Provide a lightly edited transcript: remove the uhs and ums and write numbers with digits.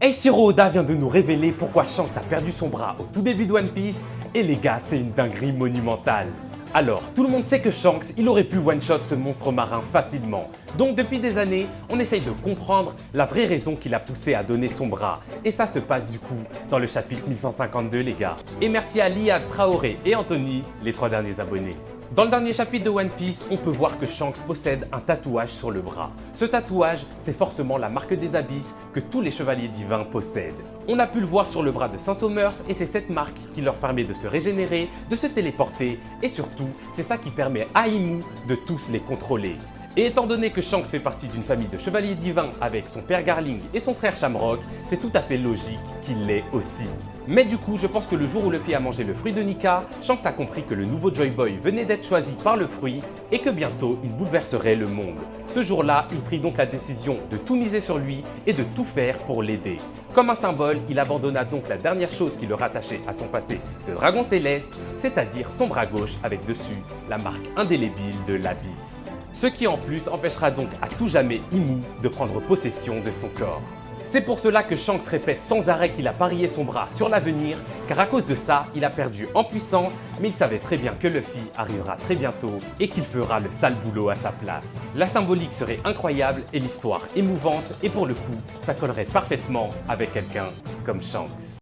Eiichiro Oda vient de nous révéler pourquoi Shanks a perdu son bras au tout début de One Piece, et les gars, c'est une dinguerie monumentale. Alors, tout le monde sait que Shanks, il aurait pu one-shot ce monstre marin facilement. Donc depuis des années, on essaye de comprendre la vraie raison qui l'a poussé à donner son bras. Et ça se passe du coup dans le chapitre 1152 les gars. Et merci à Liad, Traoré et Anthony, les 3 derniers abonnés. Dans le dernier chapitre de One Piece, on peut voir que Shanks possède un tatouage sur le bras. Ce tatouage, c'est forcément la marque des abysses que tous les chevaliers divins possèdent. On a pu le voir sur le bras de Saint-Somers et c'est cette marque qui leur permet de se régénérer, de se téléporter et surtout, c'est ça qui permet à Imu de tous les contrôler. Et étant donné que Shanks fait partie d'une famille de chevaliers divins avec son père Garling et son frère Shamrock, c'est tout à fait logique qu'il l'ait aussi. Mais du coup, je pense que le jour où Luffy a mangé le fruit de Nika, Shanks a compris que le nouveau Joy Boy venait d'être choisi par le fruit et que bientôt il bouleverserait le monde. Ce jour-là, il prit donc la décision de tout miser sur lui et de tout faire pour l'aider. Comme un symbole, il abandonna donc la dernière chose qui le rattachait à son passé de dragon céleste, c'est-à-dire son bras gauche avec dessus la marque indélébile de l'Abysse. Ce qui en plus empêchera donc à tout jamais Imu de prendre possession de son corps. C'est pour cela que Shanks répète sans arrêt qu'il a parié son bras sur l'avenir, car à cause de ça, il a perdu en puissance, mais il savait très bien que Luffy arrivera très bientôt et qu'il fera le sale boulot à sa place. La symbolique serait incroyable et l'histoire émouvante, et pour le coup, ça collerait parfaitement avec quelqu'un comme Shanks.